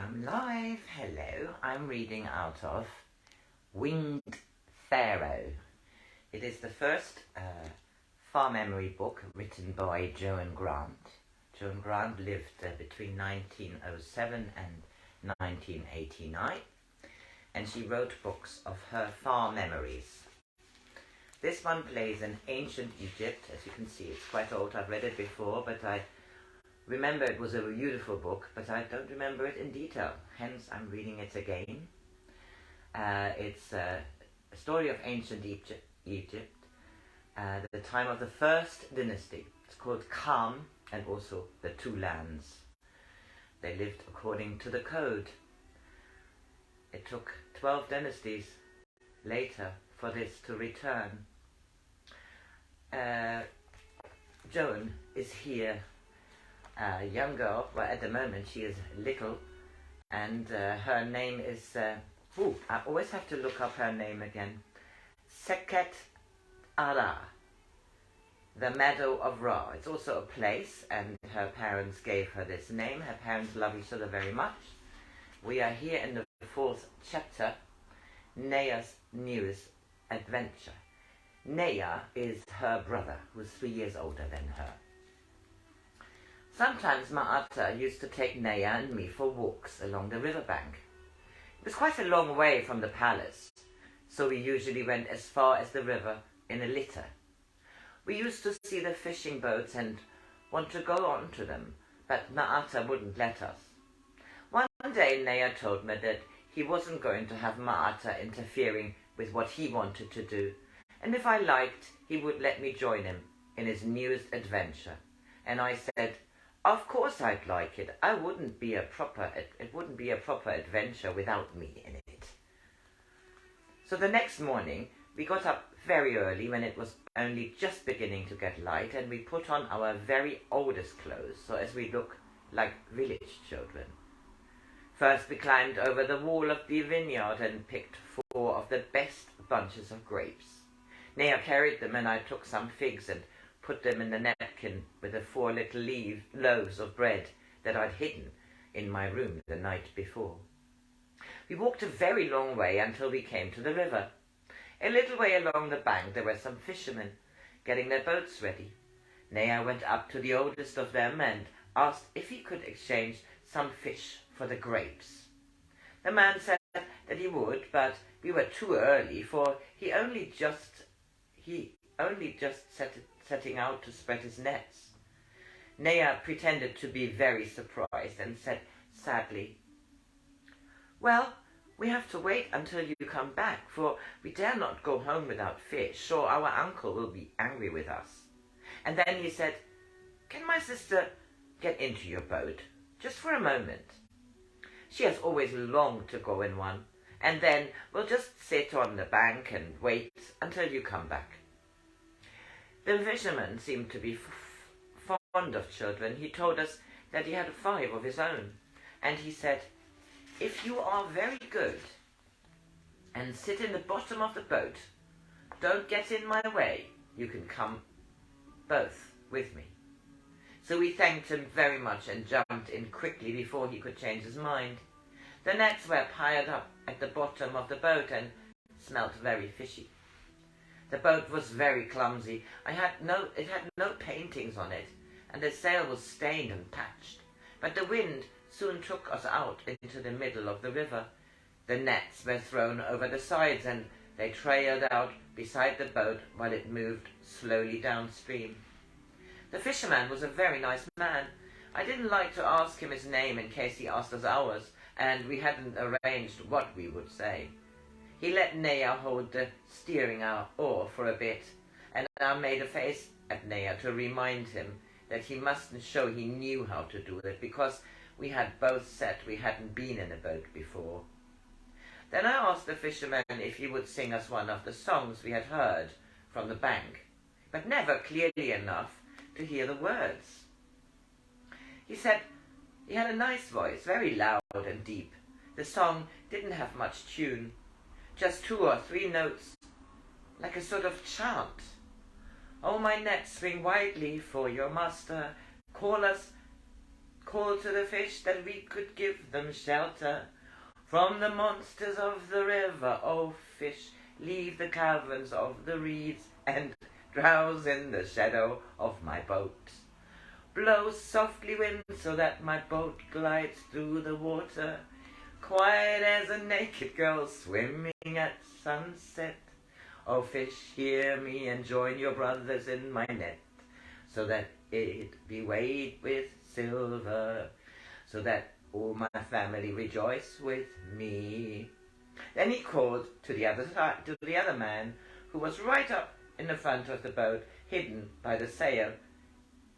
I'm live. Hello. I'm reading out of Winged Pharaoh. It is the first far memory book written by Joan Grant. Joan Grant lived between 1907 and 1989, and she wrote books of her far memories. This one plays in ancient Egypt. As you can see, it's quite old. I've read it before, but I remember it was a beautiful book, but I don't remember it in detail. Hence, I'm reading it again. It's a story of ancient Egypt, the time of the first dynasty. It's called Kham, and also the two lands. They lived according to the code. It took 12 dynasties later for this to return. Joan is here. A young girl, well at the moment she is little, and her name is, I always have to look up her name again, Seket Ara, the Meadow of Ra. It's also a place, and her parents gave her this name. Her parents love each other very much. We are here in the fourth chapter, Neyah'S newest adventure. Neyah is her brother, who's 3 years older than her. Sometimes Ma'ata used to take Neyah and me for walks along the riverbank. It was quite a long way from the palace, so we usually went as far as the river in a litter. We used to see the fishing boats and want to go on to them, but Ma'ata wouldn't let us. One day Neyah told me that he wasn't going to have Ma'ata interfering with what he wanted to do, and if I liked, he would let me join him in his newest adventure. And I said, of course I'd like it. It wouldn't be a proper adventure without me in it. So the next morning, we got up very early when it was only just beginning to get light, and we put on our very oldest clothes so as we look like village children. First we climbed over the wall of the vineyard and picked 4 of the best bunches of grapes. Neyah carried them, and I took some figs and put them in the napkin with the 4 little loaves of bread that I'd hidden in my room the night before. We walked a very long way until we came to the river. A little way along the bank there were some fishermen getting their boats ready. Neyah went up to the oldest of them and asked if he could exchange some fish for the grapes. The man said that he would, but we were too early, for he only just setting out to spread his nets. Neyah pretended to be very surprised and said sadly, "Well, we have to wait until you come back, for we dare not go home without fish, or our uncle will be angry with us." And then he said, "Can my sister get into your boat, just for a moment? She has always longed to go in one, and then we'll just sit on the bank and wait until you come back." The fisherman seemed to be fond of children. He told us that he had 5 of his own, and he said, "If you are very good and sit in the bottom of the boat, don't get in my way, you can come both with me." So we thanked him very much and jumped in quickly before he could change his mind. The nets were piled up at the bottom of the boat and smelt very fishy. The boat was very clumsy. It had no paintings on it, and the sail was stained and patched. But the wind soon took us out into the middle of the river. The nets were thrown over the sides, and they trailed out beside the boat while it moved slowly downstream. The fisherman was a very nice man. I didn't like to ask him his name in case he asked us ours, and we hadn't arranged what we would say. He let Neyah hold the steering oar for a bit, and I made a face at Neyah to remind him that he mustn't show he knew how to do it, because we had both said we hadn't been in a boat before. Then I asked the fisherman if he would sing us one of the songs we had heard from the bank, but never clearly enough to hear the words. He said he had a nice voice, very loud and deep. The song didn't have much tune, just 2 or 3 notes, like a sort of chant. "Oh, my nets swing widely for your master, call us called to the fish that we could give them shelter from the monsters of the river. O fish, leave the caverns of the reeds and drowse in the shadow of my boat. Blow softly, wind, so that my boat glides through the water, quiet as a naked girl swimming at sunset. O fish, hear me and join your brothers in my net, so that it be weighed with silver, so that all my family rejoice with me. Then he called to the other man, who was right up in the front of the boat, hidden by the sail,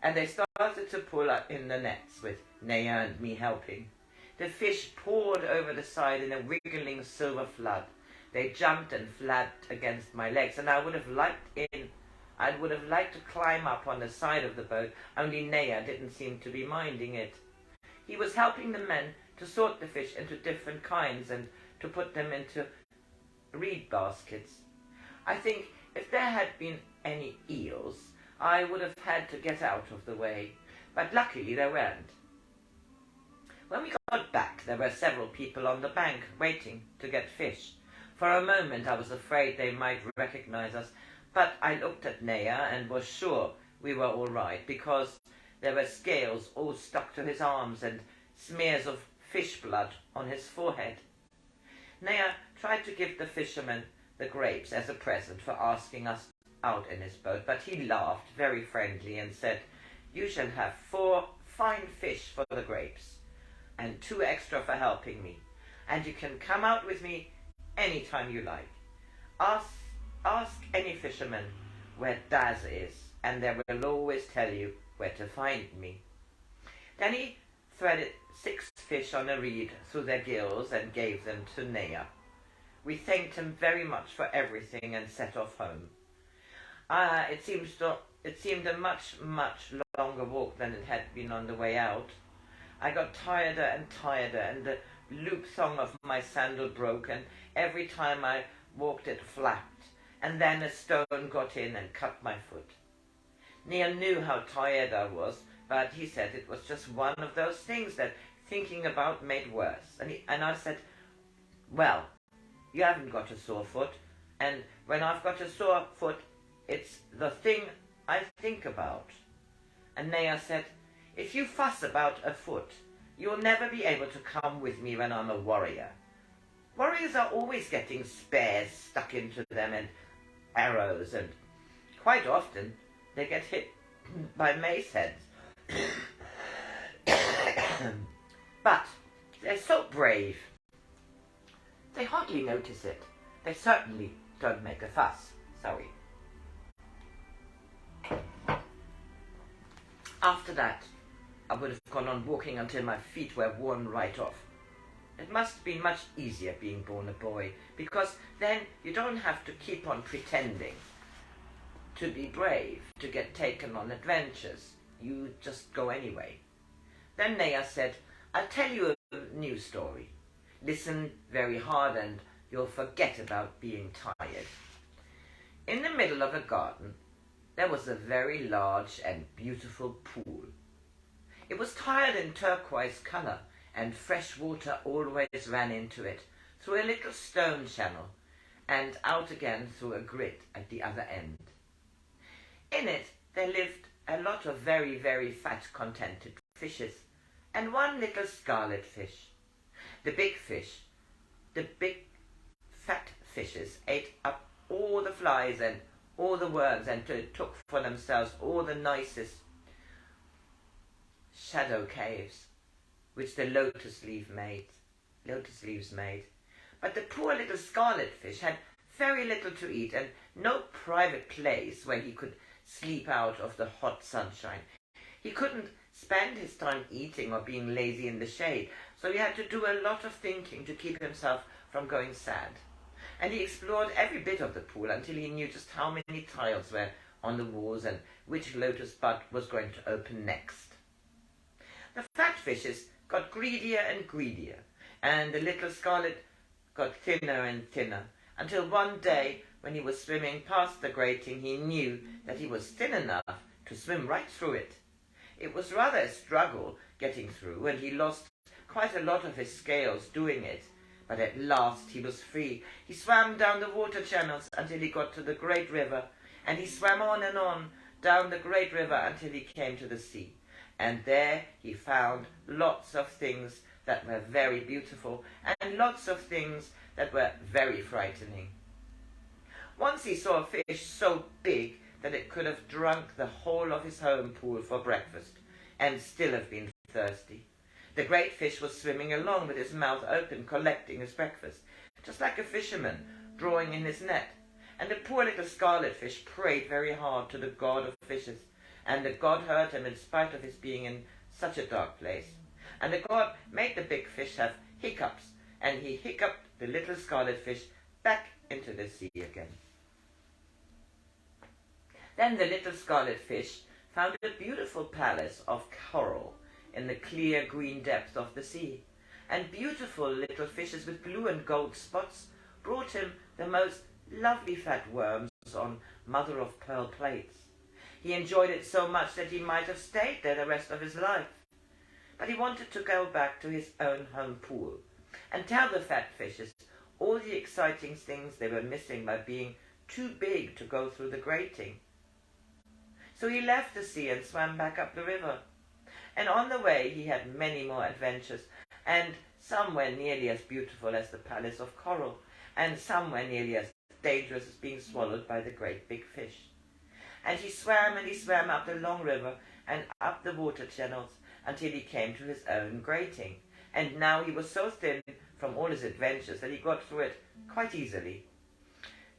and they started to pull up in the nets, with Neyah and me helping. The fish poured over the side in a wriggling silver flood. They jumped and flapped against my legs, and I would have liked to climb up on the side of the boat, only Neyah didn't seem to be minding it. He was helping the men to sort the fish into different kinds and to put them into reed baskets. I think if there had been any eels, I would have had to get out of the way, but luckily there weren't. When we got back, there were several people on the bank waiting to get fish. For a moment I was afraid they might recognize us, but I looked at Neyah and was sure we were all right, because there were scales all stuck to his arms and smears of fish blood on his forehead. Neyah tried to give the fisherman the grapes as a present for asking us out in his boat, but he laughed very friendly and said, "You shall have 4 fine fish for the grapes, and 2 extra for helping me, and you can come out with me any time you like. Ask any fisherman where Daz is, and they will always tell you where to find me." Then he threaded 6 fish on a reed through their gills and gave them to Neyah. We thanked him very much for everything and set off home. It seemed a much longer walk than it had been on the way out. I got tireder and tireder, and the loop thong of my sandal broke, and every time I walked it flapped, and then a stone got in and cut my foot. Neyah knew how tired I was, but he said it was just one of those things that thinking about made worse. And I said, "Well, you haven't got a sore foot, and when I've got a sore foot, it's the thing I think about." And Neyah said, "If you fuss about a foot, you'll never be able to come with me when I'm a warrior. Warriors are always getting spears stuck into them and arrows, and quite often they get hit by mace heads. But they're so brave. They hardly notice it. They certainly don't make a fuss." Sorry. After that, I would have gone on walking until my feet were worn right off. It must have been much easier being born a boy, because then you don't have to keep on pretending to be brave, to get taken on adventures. You just go anyway. Then Neyah said, "I'll tell you a new story. Listen very hard and you'll forget about being tired." In the middle of a garden, there was a very large and beautiful pool. It was tiled in turquoise color, and fresh water always ran into it through a little stone channel and out again through a grit at the other end. In it there lived a lot of very fat, contented fishes, and one little scarlet fish. The big fat fishes ate up all the flies and all the worms, and took for themselves all the nicest shadow caves which the lotus leaves made. But the poor little scarlet fish had very little to eat, and no private place where he could sleep out of the hot sunshine. He couldn't spend his time eating or being lazy in the shade, so he had to do a lot of thinking to keep himself from going sad. And he explored every bit of the pool until he knew just how many tiles were on the walls and which lotus bud was going to open next. The fat fishes got greedier and greedier, and the little scarlet got thinner and thinner, until one day, when he was swimming past the grating, he knew that he was thin enough to swim right through it. It was rather a struggle getting through, and he lost quite a lot of his scales doing it. But at last he was free. He swam down the water channels until he got to the great river, and he swam on and on down the great river until he came to the sea. And there he found lots of things that were very beautiful and lots of things that were very frightening. Once he saw a fish so big that it could have drunk the whole of his home pool for breakfast and still have been thirsty. The great fish was swimming along with his mouth open, collecting his breakfast, just like a fisherman drawing in his net. And the poor little scarlet fish prayed very hard to the god of fishes, and the god heard him in spite of his being in such a dark place. And the god made the big fish have hiccups, and he hiccuped the little scarlet fish back into the sea again. Then the little scarlet fish found a beautiful palace of coral in the clear green depths of the sea, and beautiful little fishes with blue and gold spots brought him the most lovely fat worms on mother-of-pearl plates. He enjoyed it so much that he might have stayed there the rest of his life. But he wanted to go back to his own home pool and tell the fat fishes all the exciting things they were missing by being too big to go through the grating. So he left the sea and swam back up the river. And on the way he had many more adventures, and some were nearly as beautiful as the palace of coral, and some were nearly as dangerous as being swallowed by the great big fish. And he swam up the long river and up the water channels until he came to his own grating. And now he was so thin from all his adventures that he got through it quite easily.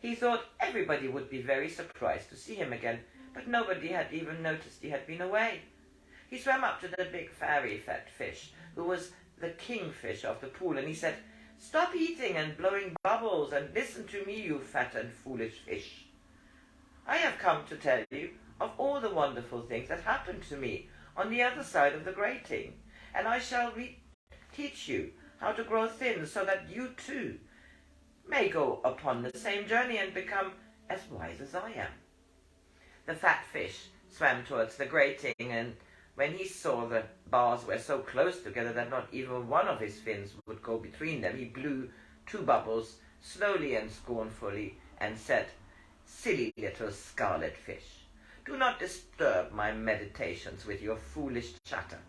He thought everybody would be very surprised to see him again, but nobody had even noticed he had been away. He swam up to the big fairy fat fish, who was the kingfish of the pool, and he said, "Stop eating and blowing bubbles and listen to me, you fat and foolish fish. I have come to tell you of all the wonderful things that happened to me on the other side of the grating, and I shall teach you how to grow thin so that you too may go upon the same journey and become as wise as I am." The fat fish swam towards the grating, and when he saw the bars were so close together that not even one of his fins would go between them, he blew 2 bubbles slowly and scornfully and said, "Silly little scarlet fish, do not disturb my meditations with your foolish chatter.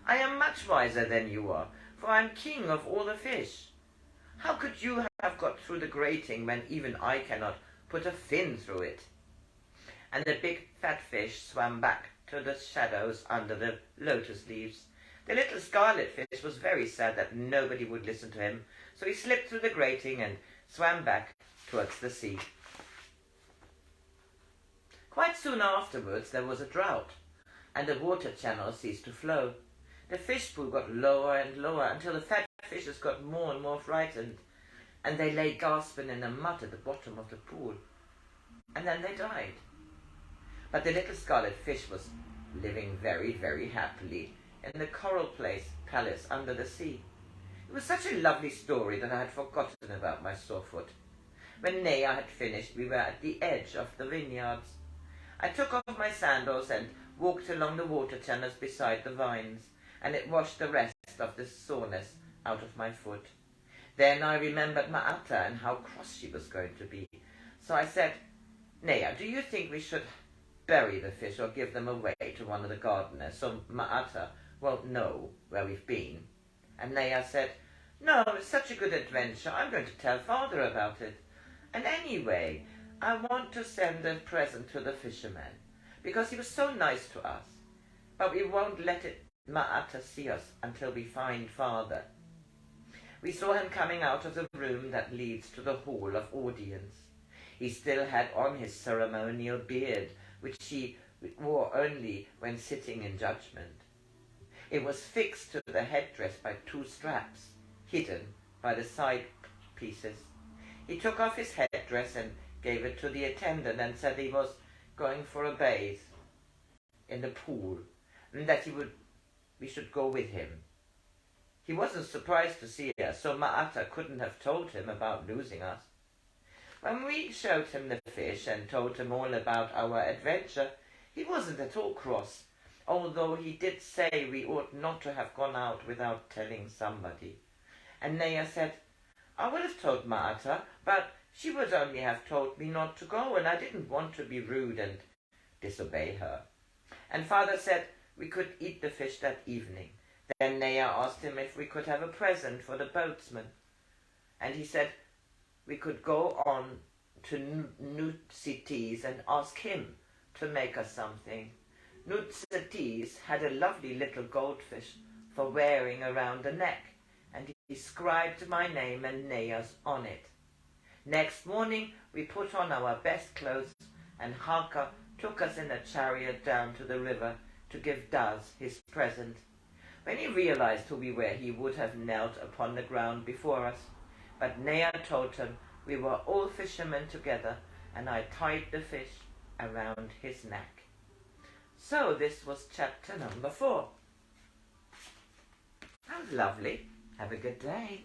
I am much wiser than you are, for I am king of all the fish. How could you have got through the grating when even I cannot put a fin through it?" And the big fat fish swam back to the shadows under the lotus leaves. The little scarlet fish was very sad that nobody would listen to him, so he slipped through the grating and swam back towards the sea. Quite soon afterwards there was a drought, and the water channel ceased to flow. The fish pool got lower and lower until the fat fishes got more and more frightened, and they lay gasping in the mud at the bottom of the pool. And then they died. But the little scarlet fish was living very, very happily in the coral palace under the sea. It was such a lovely story that I had forgotten about my sore foot. When Neyah had finished, we were at the edge of the vineyards. I took off my sandals and walked along the water channels beside the vines, and it washed the rest of the soreness out of my foot. Then I remembered Ma'ata and how cross she was going to be. So I said, "Neyah, do you think we should bury the fish or give them away to one of the gardeners so Ma'ata won't know where we've been?" And Neyah said, "No, it's such a good adventure. I'm going to tell Father about it. And anyway, I want to send a present to the fisherman, because he was so nice to us. But we won't let Ma'ata see us until we find Father." We saw him coming out of the room that leads to the hall of audience. He still had on his ceremonial beard, which he wore only when sitting in judgment. It was fixed to the headdress by 2 straps, hidden by the side pieces. He took off his headdress and gave it to the attendant and said he was going for a bathe in the pool, and that we should go with him. He wasn't surprised to see us, so Ma'ata couldn't have told him about losing us. When we showed him the fish and told him all about our adventure, he wasn't at all cross, although he did say we ought not to have gone out without telling somebody. And Neyah said, I would have told Ma'ata, but she would only have told me not to go, and I didn't want to be rude and disobey her. And Father said we could eat the fish that evening. Then Neyah asked him if we could have a present for the boatsman. And he said we could go on to Neyah'S and ask him to make us something. Neyah'S had a lovely little goldfish for wearing around the neck, and he scribed my name and Neyah's on it. Next morning we put on our best clothes, and Harka took us in a chariot down to the river to give Daz his present. When he realized who we were, he would have knelt upon the ground before us, but Neyah told him we were all fishermen together, and I tied the fish around his neck. So this was chapter number 4. That was lovely. Have a good day.